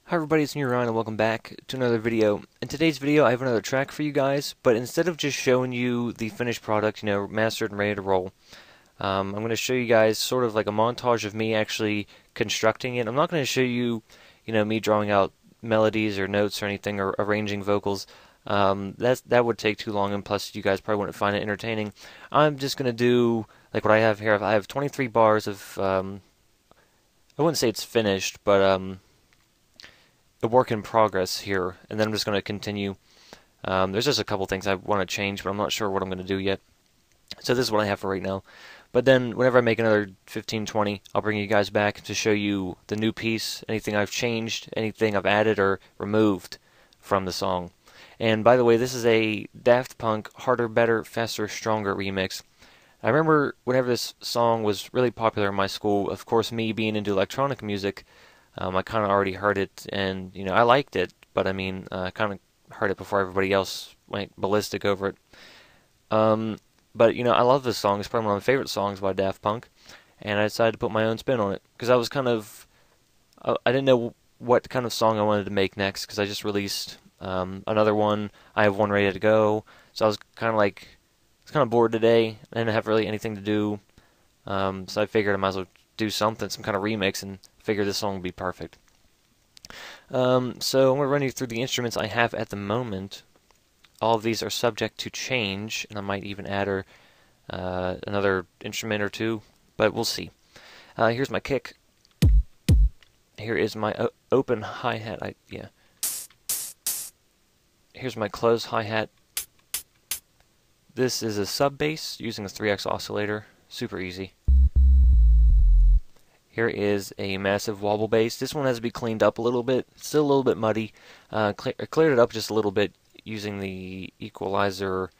Hi everybody, it's me Ryan and welcome back to another video. In today's video I have another track for you guys, but instead of just showing you the finished product, mastered and ready to roll, I'm going to show you guys sort of like a montage of me actually constructing it. I'm not going to show you, me drawing out melodies or notes or anything or arranging vocals. That would take too long, and plus you guys probably wouldn't find it entertaining. I'm just going to do like what I have here. I have 23 bars of, I wouldn't say it's finished, but a work in progress here, and then I'm just going to continue. There's just a couple things I want to change, but I'm not sure what I'm going to do yet. So this is what I have for right now. But then whenever I make another 15, 20, I'll bring you guys back to show you the new piece, anything I've changed, anything I've added or removed from the song. And by the way, this is a Daft Punk Harder, Better, Faster, Stronger remix. I remember whenever this song was really popular in my school, of course me being into electronic music, I kind of already heard it, and I liked it, but I kind of heard it before everybody else went ballistic over it. But I love this song. It's probably one of my favorite songs by Daft Punk, and I decided to put my own spin on it because I was I didn't know what kind of song I wanted to make next because I just released another one. I have one ready to go, so I was kind of bored today. I didn't have really anything to do, so I figured I might as well do something, some kind of remix, and figure this song would be perfect. So I'm going to run you through the instruments I have at the moment. All of these are subject to change, and I might even add another instrument or two, but we'll see. Here's my kick. Here is my open hi-hat. Here's my closed hi-hat. This is a sub bass using a 3x oscillator. Super easy. Here is a massive wobble bass. This one has to be cleaned up a little bit. It's still a little bit muddy. I cleared it up just a little bit using the equalizer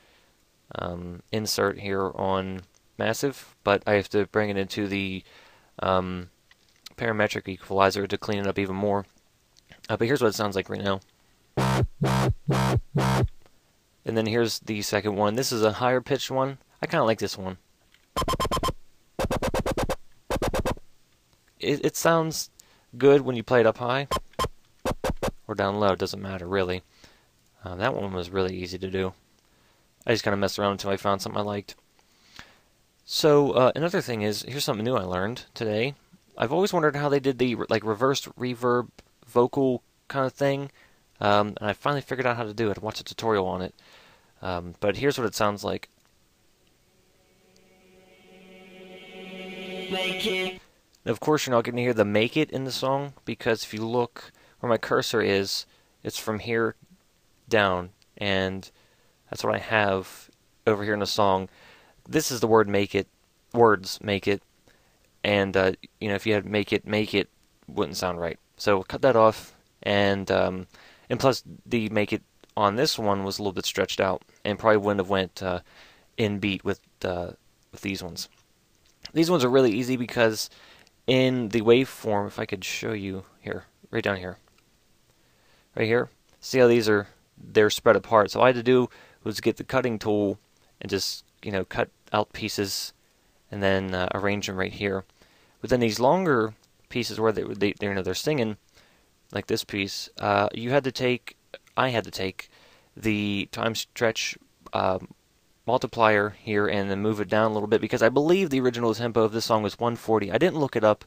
insert here on massive, but I have to bring it into the parametric equalizer to clean it up even more. But here's what it sounds like right now. And then here's the second one. This is a higher pitched one. I kind of like this one. It sounds good when you play it up high or down low. It doesn't matter really. That one was really easy to do. I just kind of messed around until I found something I liked. So another thing is, here's something new I learned today. I've always wondered how they did the reversed reverb vocal kind of thing, and I finally figured out how to do it. I watched a tutorial on it. But here's what it sounds like. Make it. Of course, you're not going to hear the make it in the song, because if you look where my cursor is, it's from here down, and that's what I have over here in the song. This is the word make it, words make it, and if you had make it wouldn't sound right. So cut that off, and plus the make it on this one was a little bit stretched out, and probably wouldn't have went in beat with these ones. These ones are really easy because in the waveform, if I could show you here, right down here, right here, see how they're spread apart. So all I had to do was get the cutting tool and just cut out pieces and then arrange them right here. But then these longer pieces where they're singing, like this piece, I had to take the time stretch multiplier here and then move it down a little bit, because I believe the original tempo of this song was 140. I didn't look it up,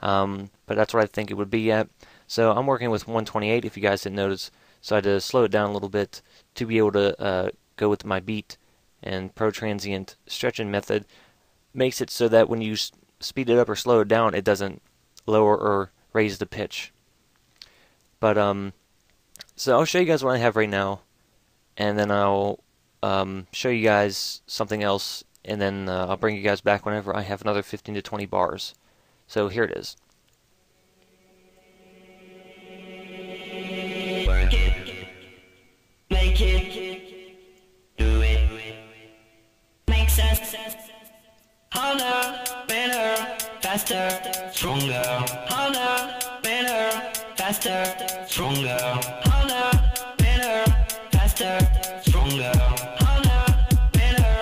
but that's what I think it would be at. So I'm working with 128 if you guys didn't notice. So I had to slow it down a little bit to be able to go with my beat, and Pro Transient stretching method makes it so that when you speed it up or slow it down, it doesn't lower or raise the pitch. But so I'll show you guys what I have right now, and then I'll show you guys something else, and then I'll bring you guys back whenever I have another 15 to 20 bars. So here it is. Work it, make it, do it, makes us harder, better, faster, stronger, harder, better, faster, stronger, harder, better, faster, stronger. Better,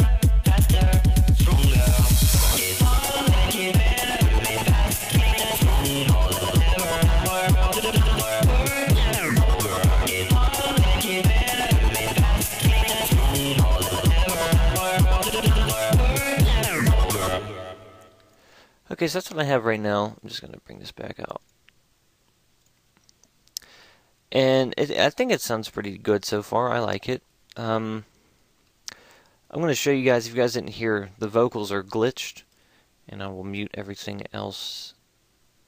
make it better, do it fast, make it strong, harder, ever, more, Okay, so that's what I have right now. I'm just going to bring this back out. And I think it sounds pretty good so far. I like it. I'm going to show you guys, if you guys didn't hear, the vocals are glitched. And I will mute everything else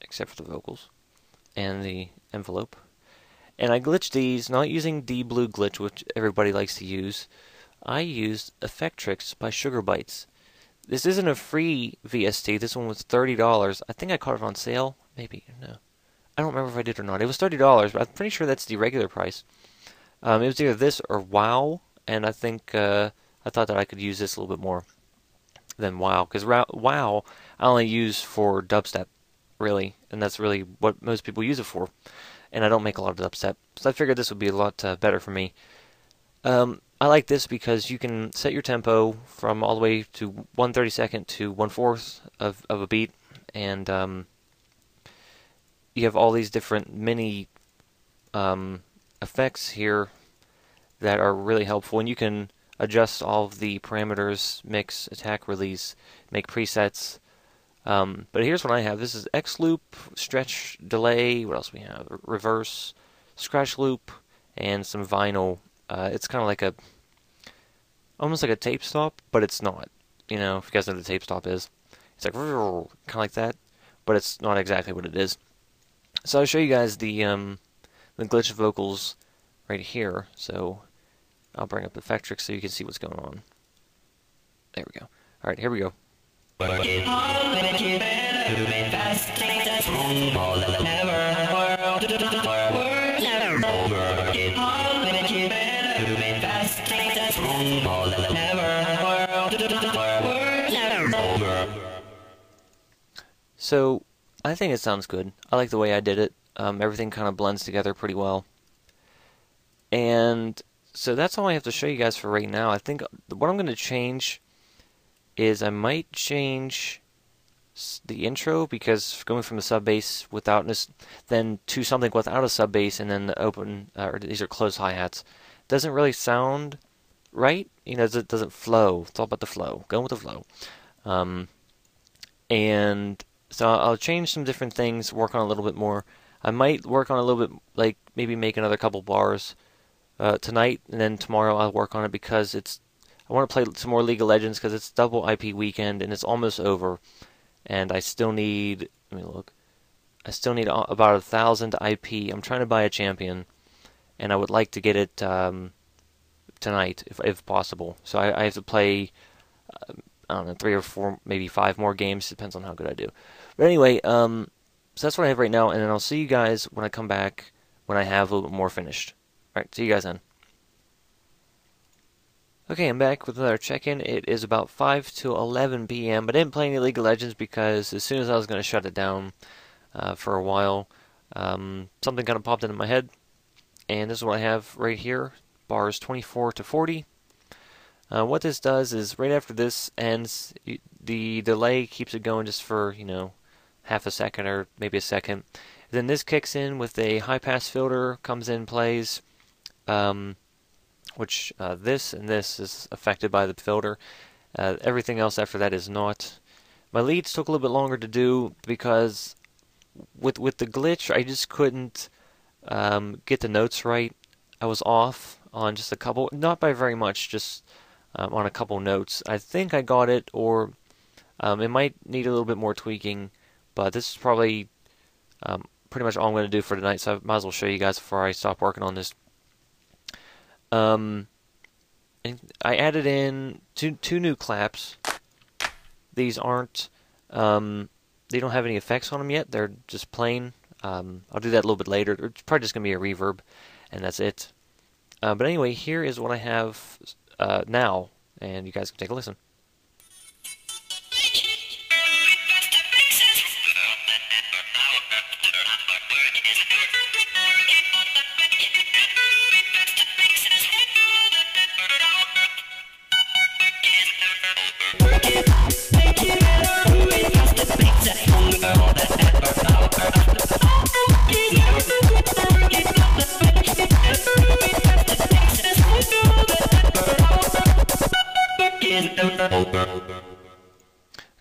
except for the vocals and the envelope. And I glitched these, not using the blue glitch, which everybody likes to use. I used Effectrix by Sugar Bytes. This isn't a free VST. This one was $30. I think I caught it on sale. Maybe, no. I don't remember if I did or not. It was $30, but I'm pretty sure that's the regular price. It was either this or WoW, and I think I thought that I could use this a little bit more than WoW, because WoW I only use for dubstep, really, and that's really what most people use it for. And I don't make a lot of dubstep, so I figured this would be a lot better for me. I like this because you can set your tempo from all the way to 1/32 to 1/4 of a beat, and you have all these different mini effects here that are really helpful, and you can adjust all of the parameters, mix, attack, release, make presets. But here's what I have. This is X loop, stretch, delay. What else we have? Reverse, scratch loop, and some vinyl. It's kind of like almost like a tape stop, but it's not. You know, if you guys know what a tape stop is, it's like kind of like that, but it's not exactly what it is. So I'll show you guys the glitched vocals right here. So I'll bring up Effectrix so you can see what's going on. There we go. All right, here we go. So I think it sounds good. I like the way I did it. Everything kind of blends together pretty well. And so that's all I have to show you guys for right now. I think what I'm going to change is I might change the intro, because going from the sub bass without this, then to something without a sub bass, and then the open, or these are closed hi-hats, doesn't really sound right. You know, it doesn't flow. It's all about the flow. Going with the flow. And so I'll change some different things, work on a little bit more. I might work on a little bit, like maybe make another couple bars tonight, and then tomorrow I'll work on it, because I want to play some more League of Legends, because it's double IP weekend and it's almost over, and I still need, let me look, I still need about 1,000 IP. I'm trying to buy a champion, and I would like to get it tonight if possible. So I have to play I don't know, 3 or 4, maybe 5 more games. Depends on how good I do. But anyway, so that's what I have right now, and then I'll see you guys when I come back, when I have a little bit more finished. Alright, see you guys then. Okay, I'm back with another check-in. It is about 5 to 11 p.m. I didn't play any League of Legends because as soon as I was going to shut it down for a while, something kind of popped into my head, and this is what I have right here, bars 24 to 40. What this does is right after this ends, the delay keeps it going just for, you know, half a second or maybe a second. Then this kicks in with a high-pass filter, comes in, plays, which this and this is affected by the filter. Everything else after that is not. My leads took a little bit longer to do because with the glitch, I just couldn't get the notes right. I was off on just a couple, not by very much, just on a couple notes. I think I got it, or it might need a little bit more tweaking, but this is probably pretty much all I'm going to do for tonight, so I might as well show you guys before I stop working on this. I added in two new claps. These aren't, they don't have any effects on them yet. They're just plain. I'll do that a little bit later. It's probably just going to be a reverb, and that's it. But anyway, here is what I have now, and you guys can take a listen.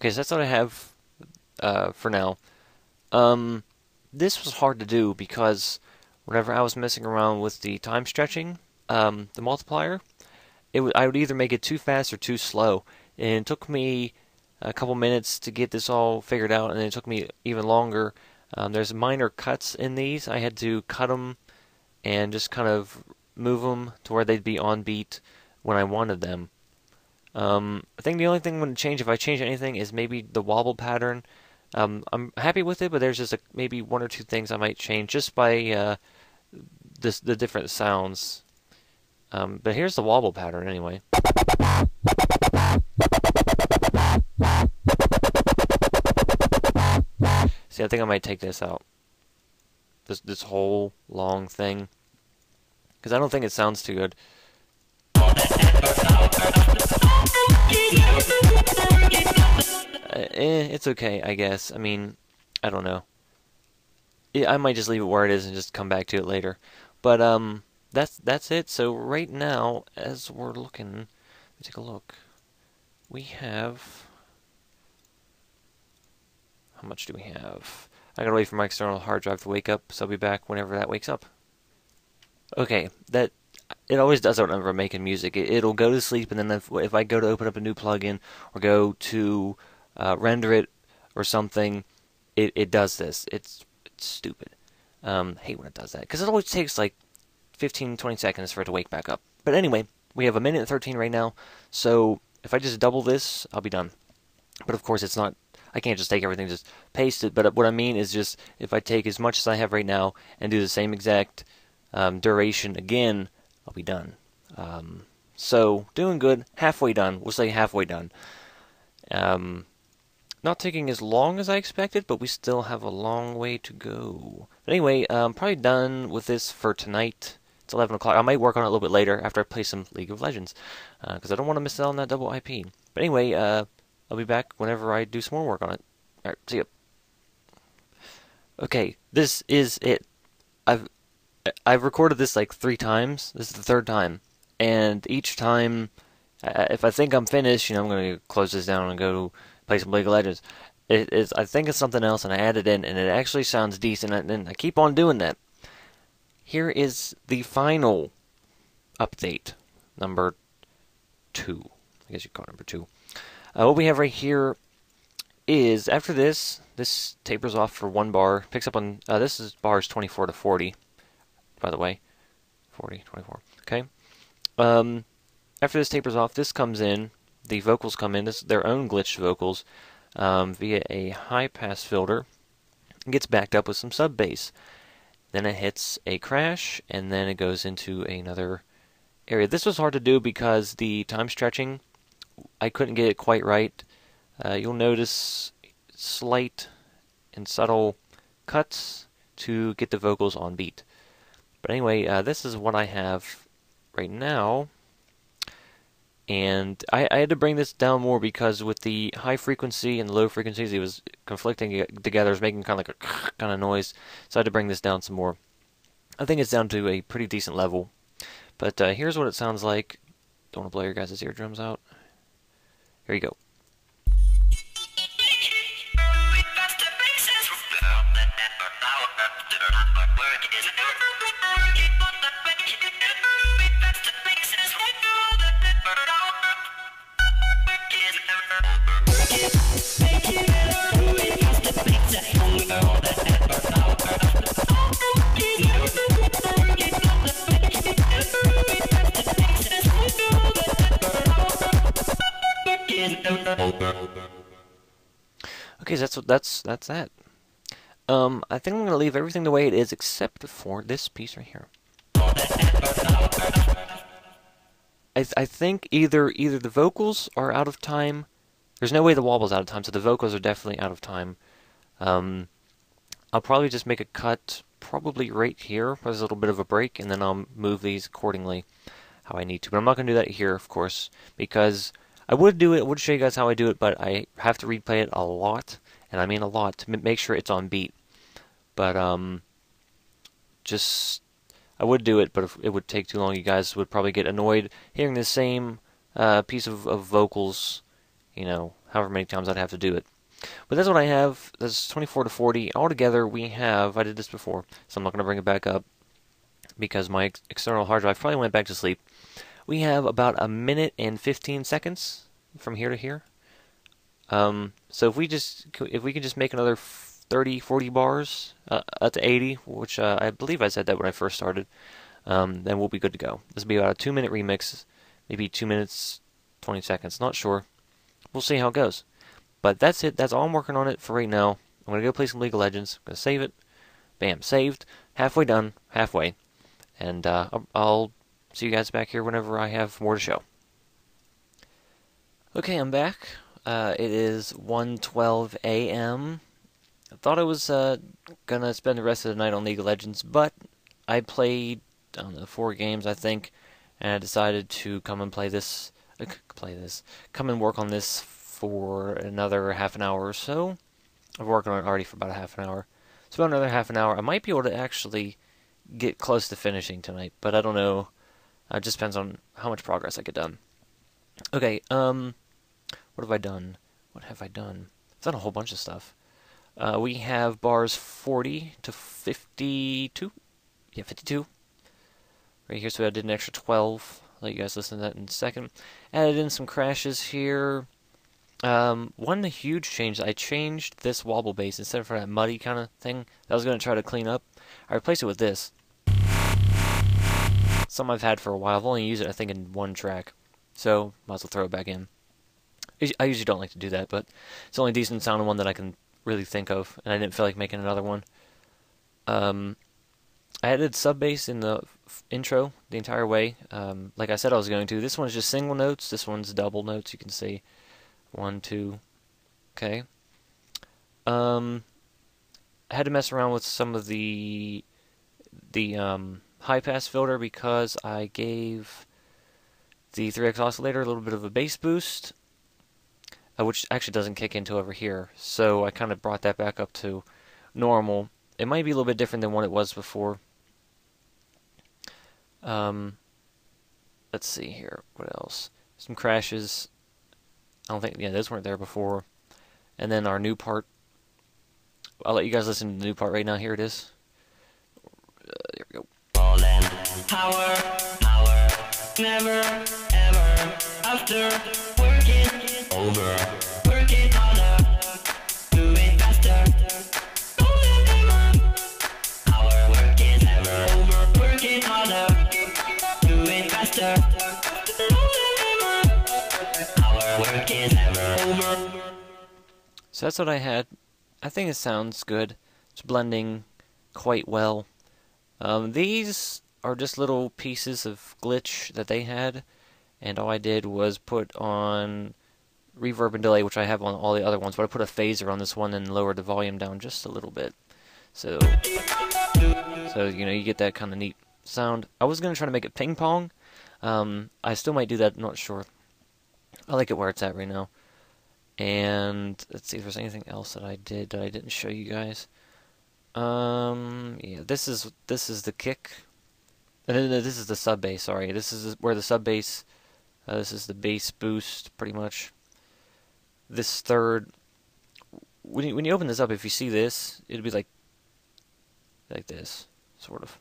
Okay, so that's what I have for now. This was hard to do because whenever I was messing around with the time stretching, the multiplier, I would either make it too fast or too slow, and it took me a couple minutes to get this all figured out, and it took me even longer. There's minor cuts in these. I had to cut them and just kind of move them to where they'd be on beat when I wanted them. I think the only thing I'm going to change, if I change anything, is maybe the wobble pattern. I'm happy with it, but there's just maybe one or two things I might change just by the different sounds. But here's the wobble pattern anyway. See, I think I might take this out. This whole long thing. Because I don't think it sounds too good. It's okay, I guess. I mean, I don't know. I might just leave it where it is and just come back to it later. But that's it. So right now, as we're looking, let me take a look. We have, how much do we have? I gotta wait for my external hard drive to wake up, so I'll be back whenever that wakes up. Okay, it always does that whenever I'm making music. It'll go to sleep, and then if I go to open up a new plugin or go to render it or something, it does this. It's stupid. I hate when it does that, because it always takes like 15-20 seconds for it to wake back up. But anyway, we have 1 minute and 13 right now, so if I just double this, I'll be done. But of course, it's not. I can't just take everything, just paste it. But what I mean is just if I take as much as I have right now and do the same exact duration again, I'll be done. So doing good, halfway done. We'll say halfway done. Not taking as long as I expected, but we still have a long way to go. But anyway, I'm probably done with this for tonight. It's 11 o'clock. I might work on it a little bit later after I play some League of Legends, because I don't want to miss out on that double IP. But anyway, I'll be back whenever I do some more work on it. Alright, see ya. Okay, this is it. I've recorded this like 3 times. This is the 3rd time. And each time, if I think I'm finished, I'm going to close this down and go play some League of Legends. I think it's something else, and I add it in, and it actually sounds decent, and I keep on doing that. Here is the final update, number 2. I guess you call it number 2. What we have right here is, after this tapers off for 1 bar, picks up on, this is bars 24 to 40, by the way. 40, 24, okay. After this tapers off, this comes in, the vocals come in, this is their own glitched vocals, via a high-pass filter. It gets backed up with some sub-bass. Then it hits a crash, and then it goes into another area. This was hard to do because the time stretching, I couldn't get it quite right. You'll notice slight and subtle cuts to get the vocals on beat. But anyway, this is what I have right now. And I had to bring this down more because with the high frequency and low frequencies, it was conflicting together. It was making kind of like a kind of noise. So I had to bring this down some more. I think it's down to a pretty decent level. But here's what it sounds like. Don't want to blow your guys' eardrums out. Here you go. Okay, so that's that. I think I'm gonna leave everything the way it is except for this piece right here. I think either the vocals are out of time. There's no way the wobble's out of time, so the vocals are definitely out of time. I'll probably just make a cut, probably right here, where there's a little bit of a break, and then I'll move these accordingly how I need to. But I'm not going to do that here, of course, because I would do it, I would show you guys how I do it, but I have to replay it a lot, and I mean a lot, to make sure it's on beat. But, I would do it, but if it would take too long, you guys would probably get annoyed hearing the same piece of vocals, however many times I'd have to do it. But that's what I have. That's 24 to 40. Altogether, we have, I did this before, so I'm not going to bring it back up because my external hard drive probably went back to sleep. We have about a minute and 15 seconds from here to here. So if we can just make another 30, 40 bars up to 80, which I believe I said that when I first started, then we'll be good to go. This will be about a 2-minute remix, maybe 2 minutes, 20 seconds, not sure. We'll see how it goes. But that's it. That's all I'm working on it for right now. I'm going to go play some League of Legends. I'm going to save it. Bam, saved. Halfway done. Halfway. And I'll see you guys back here whenever I have more to show. Okay, I'm back. It is 1:12 a.m. I thought I was going to spend the rest of the night on League of Legends, but I played, I don't know, 4 games, I think, and I decided to come and come and work on this for another half an hour or so. I've worked on it already for about a half an hour. So about another half an hour. I might be able to actually get close to finishing tonight, but I don't know. It just depends on how much progress I get done. Okay, what have I done? What have I done? I've done a whole bunch of stuff. We have bars 40 to 52. Yeah, 52. Right here, so I did an extra 12. I'll let you guys listen to that in a second. Added in some crashes here. One huge change, I changed this wobble bass instead of that muddy kind of thing that I was going to try to clean up. I replaced it with this. Something I've had for a while. I've only used it, I think, in one track. So, might as well throw it back in. I usually don't like to do that, but it's the only decent sounding one that I can really think of, and I didn't feel like making another one. I added sub bass in the intro the entire way, like I said I was going to. This one's just single notes, this one's double notes, you can see. 1, 2, okay. I had to mess around with some of the high pass filter because I gave the 3X oscillator a little bit of a bass boost, which actually doesn't kick into over here. So I kind of brought that back up to normal. It might be a little bit different than what it was before. Let's see here. What else? Some crashes. I don't think, yeah, those weren't there before. And then our new part. I'll let you guys listen to the new part right now. Here it is. There we go. Power, power, never, ever, after, working, over, working harder, do it faster, power, working, ever, over, working harder, do it faster, power, working, ever, over. So that's what I had. I think it sounds good. It's blending quite well. These are just little pieces of glitch that they had, and all I did was put on reverb and delay, which I have on all the other ones, but I put a phaser on this one and lowered the volume down just a little bit. So you know, you get that kind of neat sound. I was going to try to make it ping pong. I still might do that, I'm not sure. I like it where it's at right now. And let's see if there's anything else that I did that I didn't show you guys. Yeah, this is the kick. No, this is the sub bass. Sorry, this is where the sub bass. This is the bass boost, pretty much. This third. When you open this up, if you see this, it'll be like this, sort of.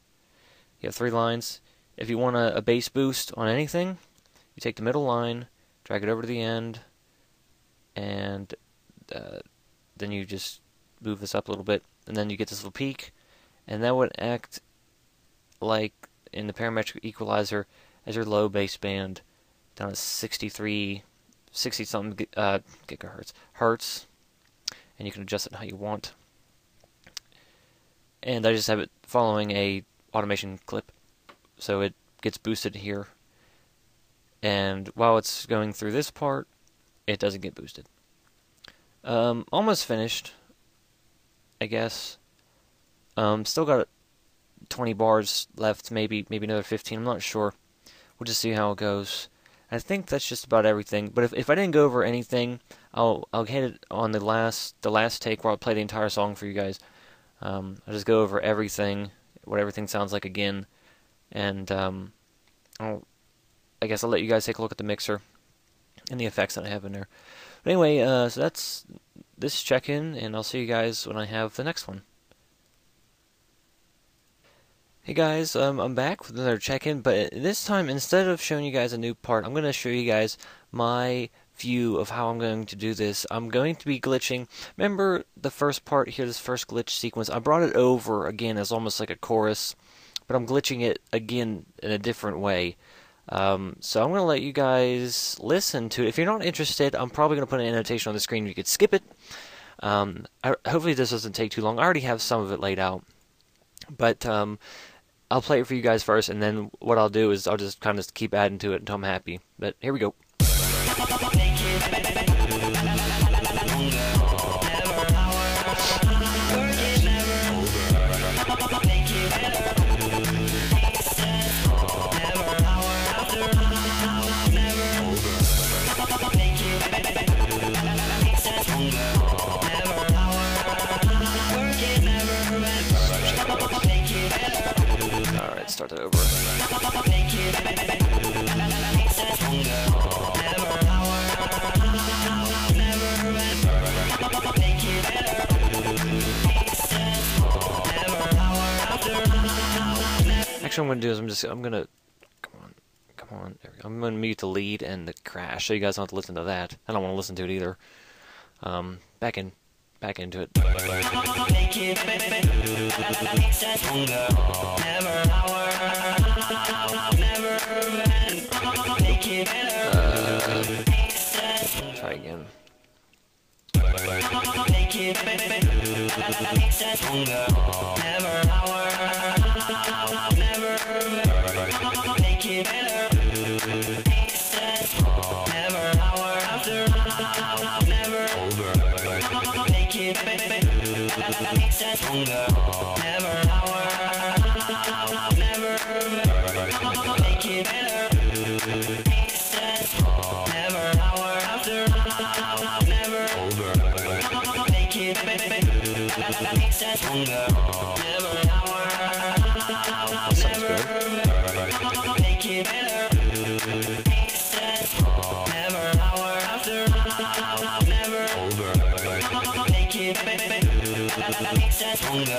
You have 3 lines. If you want a bass boost on anything, you take the middle line, drag it over to the end, and then you just move this up a little bit, and then you get this little peak, and that would act like in the parametric equalizer as your low bass band down at 60 something gigahertz, hertz, and you can adjust it how you want. And I just have it following a automation clip, so it gets boosted here, and while it's going through this part, it doesn't get boosted. Almost finished, I guess. Still got 20 bars left, maybe another 15. I'm not sure. We'll just see how it goes. I think that's just about everything. But if I didn't go over anything, I'll hit it on the last take where I'll play the entire song for you guys. I'll just go over everything, what everything sounds like again, and I guess I'll let you guys take a look at the mixer and the effects that I have in there. But anyway, so that's this check-in, and I'll see you guys when I have the next one. Hey guys, I'm back with another check-in, but this time, instead of showing you guys a new part, I'm going to show you guys my view of how I'm going to do this. I'm going to be glitching. Remember the first part here, this first glitch sequence? I brought it over again as almost like a chorus, but I'm glitching it again in a different way. So I'm going to let you guys listen to it. If you're not interested, I'm probably going to put an annotation on the screen. You could skip it. Hopefully this doesn't take too long. I already have some of it laid out. But I'll play it for you guys first, and then what I'll do is I'll just kind of keep adding to it until I'm happy. But here we go. Alright, start that over. Actually, what I'm going to do is I'm going to, come on, there we go. I'm going to mute the lead and the crash, so you guys don't have to listen to that. I don't want to listen to it either. Back into it. Try again. That sounds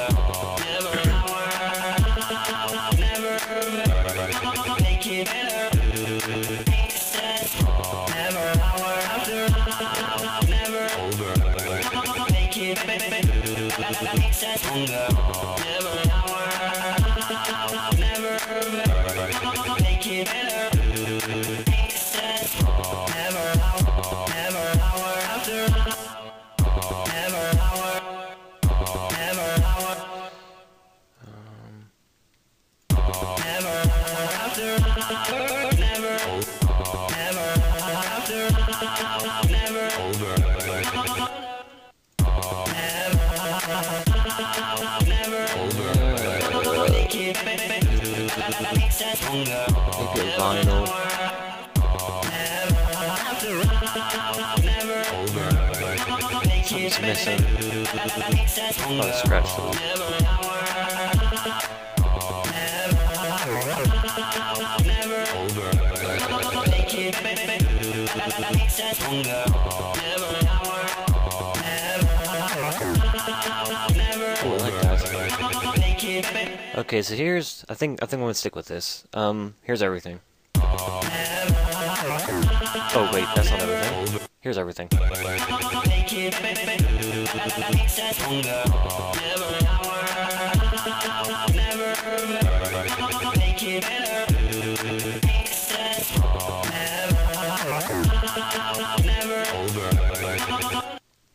good. Maybe a vinyl. Something's missing. Oh, scratch the loop. Ooh, I like that. Okay, so here's I think I'm gonna stick with this. Here's everything. Oh wait, that's not everything. Here's everything.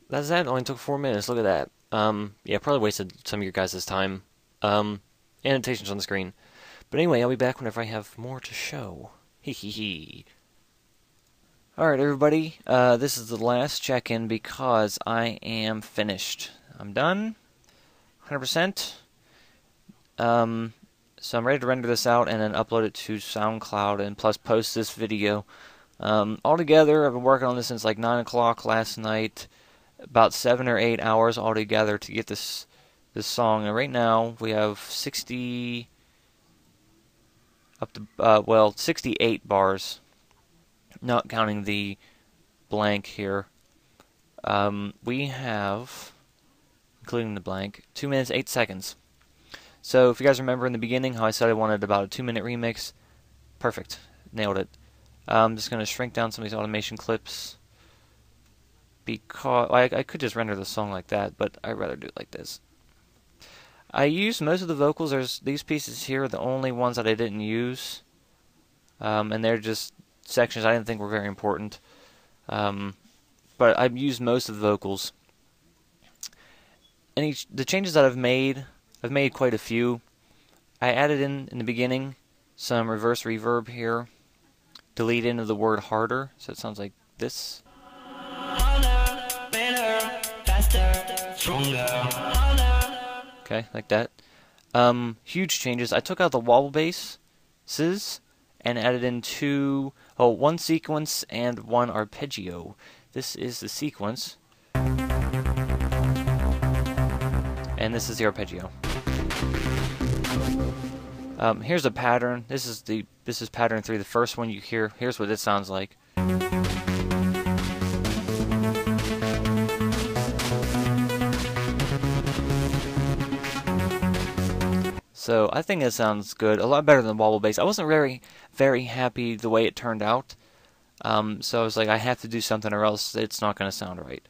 That's that. It only took 4 minutes. Look at that. Yeah, probably wasted some of your guys' time. Annotations on the screen. But anyway, I'll be back whenever I have more to show. Hee hee hee. Alright, everybody. This is the last check-in because I am finished. I'm done. 100%. So I'm ready to render this out and then upload it to SoundCloud and plus post this video. Altogether, I've been working on this since like 9 o'clock last night. About 7 or 8 hours altogether to get this song. And right now we have 68 bars, not counting the blank here. we have, including the blank, 2 minutes 8 seconds. So if you guys remember in the beginning how I said I wanted about a 2-minute remix, perfect, nailed it. I'm just going to shrink down some of these automation clips because I could just render the song like that, but I'd rather do it like this. I used most of the vocals. There's these pieces here are the only ones that I didn't use, and they're just sections I didn't think were very important. But I've used most of the vocals. And the changes that I've made quite a few. I added in the beginning some reverse reverb here, delete into the word harder, so it sounds like this. Harder, better, faster, stronger. Okay, like that. Huge changes. I took out the wobble basses and added in one sequence and one arpeggio. This is the sequence, and this is the arpeggio. Here's a pattern. This is pattern 3. The first one you hear. Here's what it sounds like. So I think it sounds good, a lot better than the wobble bass. I wasn't very happy the way it turned out, so I was like, I have to do something or else it's not going to sound right.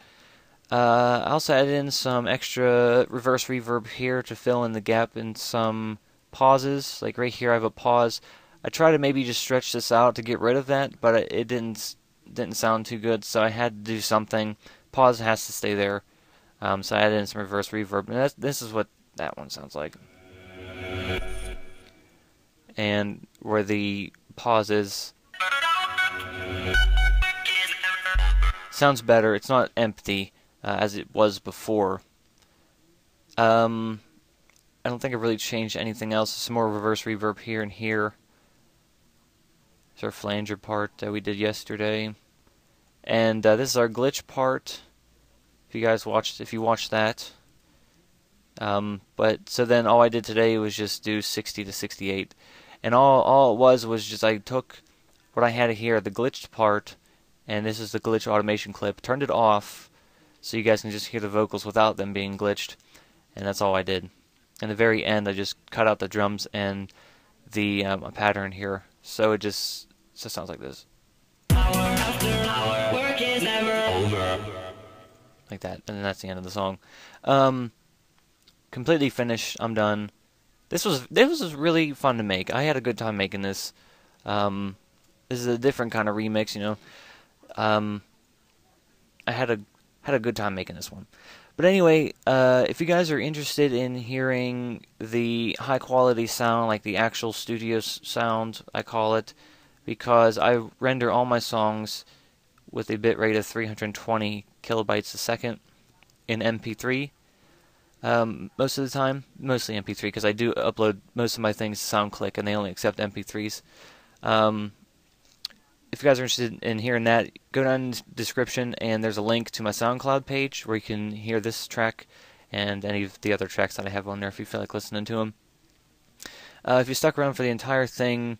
I also added in some extra reverse reverb here to fill in the gap in some pauses. Like right here I have a pause. I tried to maybe just stretch this out to get rid of that, but it didn't sound too good, so I had to do something. Pause has to stay there, so I added in some reverse reverb, and this is what that one sounds like. And where the pause is, sounds better. It's not empty as it was before. I don't think I've really changed anything else. Some more reverse reverb here and here. It's our flanger part that we did yesterday, and this is our glitch part. If you watched that. But so then all I did today was just do 60 to 68, and all it was just I took what I had here, the glitched part, and this is the glitch automation clip, turned it off so you guys can just hear the vocals without them being glitched, and that's all I did. In the very end I just cut out the drums and the pattern here, so it just sounds like this. Hour after hour, work is never over. Like that, and then that's the end of the song. Completely finished. I'm done. This was really fun to make. I had a good time making this. This is a different kind of remix, you know. I had a good time making this one. But anyway, if you guys are interested in hearing the high quality sound, like the actual studio sound, I call it, because I render all my songs with a bitrate of 320 kilobytes a second in MP3. Most of the time, mostly MP3, because I do upload most of my things to SoundCloud, and they only accept MP3s. If you guys are interested in hearing that, go down in the description, and there's a link to my SoundCloud page where you can hear this track and any of the other tracks that I have on there if you feel like listening to them. If you stuck around for the entire thing,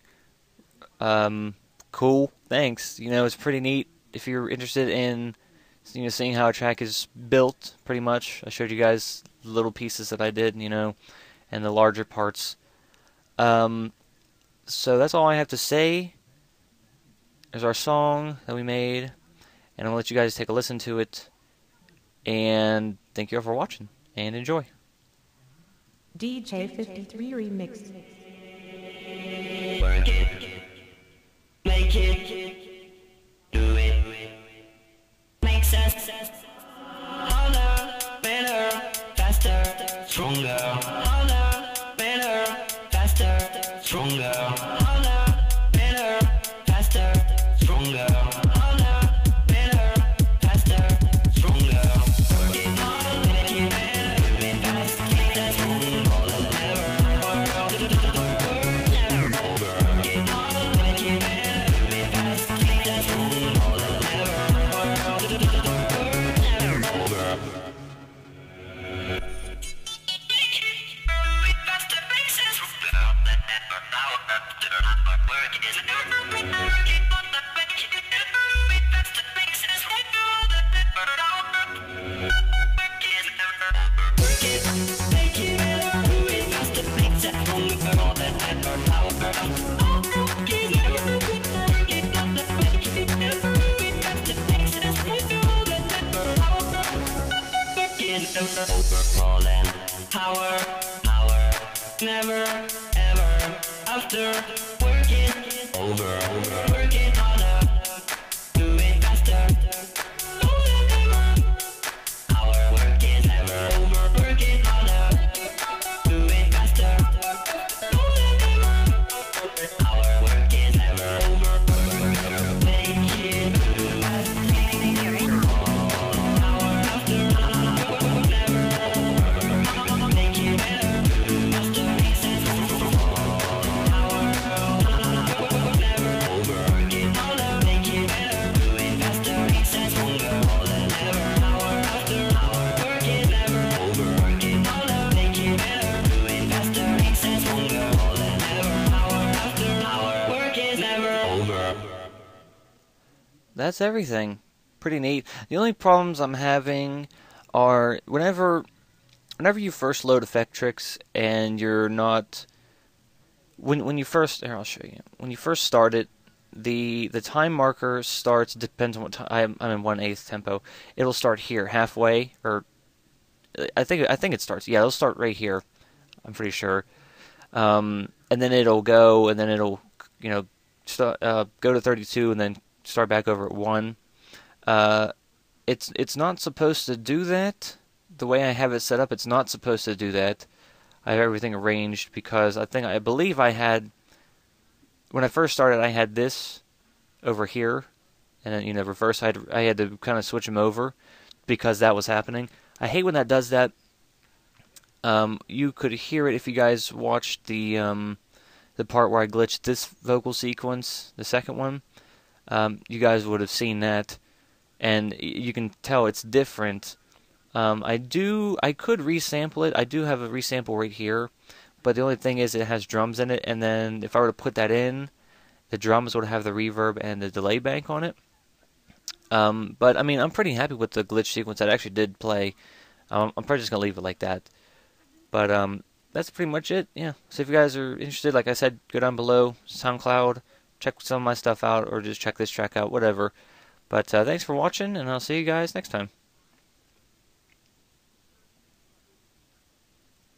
cool, thanks. You know, it's pretty neat. If you're interested in seeing how a track is built, pretty much, I showed you guys little pieces that I did, and the larger parts. So that's all I have to say. There's our song that we made, and I'm going to let you guys take a listen to it, and thank you all for watching, and enjoy. DJ53 remix. Work it, make it, do it, make sense. Harder, better, faster, stronger. Harder, better, faster, stronger. Harder, better, faster, stronger. Harder, better, faster, stronger. Work it hard, make it better, do it fast, keep that strong, all the lever. Never over. Work it hard, make it better, do it fast, keep that strong, all the lever. Never over. Work it More than power, power, never, ever, after, working, over, working harder, do it faster, more than ever, our work is never over, working harder, do it faster, more than ever, our work is never over, make it That's everything. Pretty neat. The only problems I'm having are whenever you first load Effectrix and you're not when you first here I'll show you. When you first start it, the time marker starts, depends on what time I'm in 1/8 tempo. It'll start here halfway, or I think it starts. Yeah, it'll start right here. I'm pretty sure. And then it'll go, and then it'll start, go to 32, and then start back over at 1. It's not supposed to do that. The way I have it set up, it's not supposed to do that. I have everything arranged because I believe I had, when I first started, I had this over here, and then reverse. I had to kind of switch them over because that was happening. I hate when that does that. You could hear it if you guys watched the part where I glitched this vocal sequence, the second one. You guys would have seen that, and you can tell it's different. I could resample it. I do have a resample right here, but the only thing is it has drums in it, and then if I were to put that in, the drums would have the reverb and the delay bank on it. But I mean, I'm pretty happy with the glitch sequence that actually did play. I'm probably just gonna leave it like that. But that's pretty much it. Yeah. So if you guys are interested, like I said, go down below, SoundCloud, check some of my stuff out, or just check this track out, whatever. But thanks for watching, and I'll see you guys next time.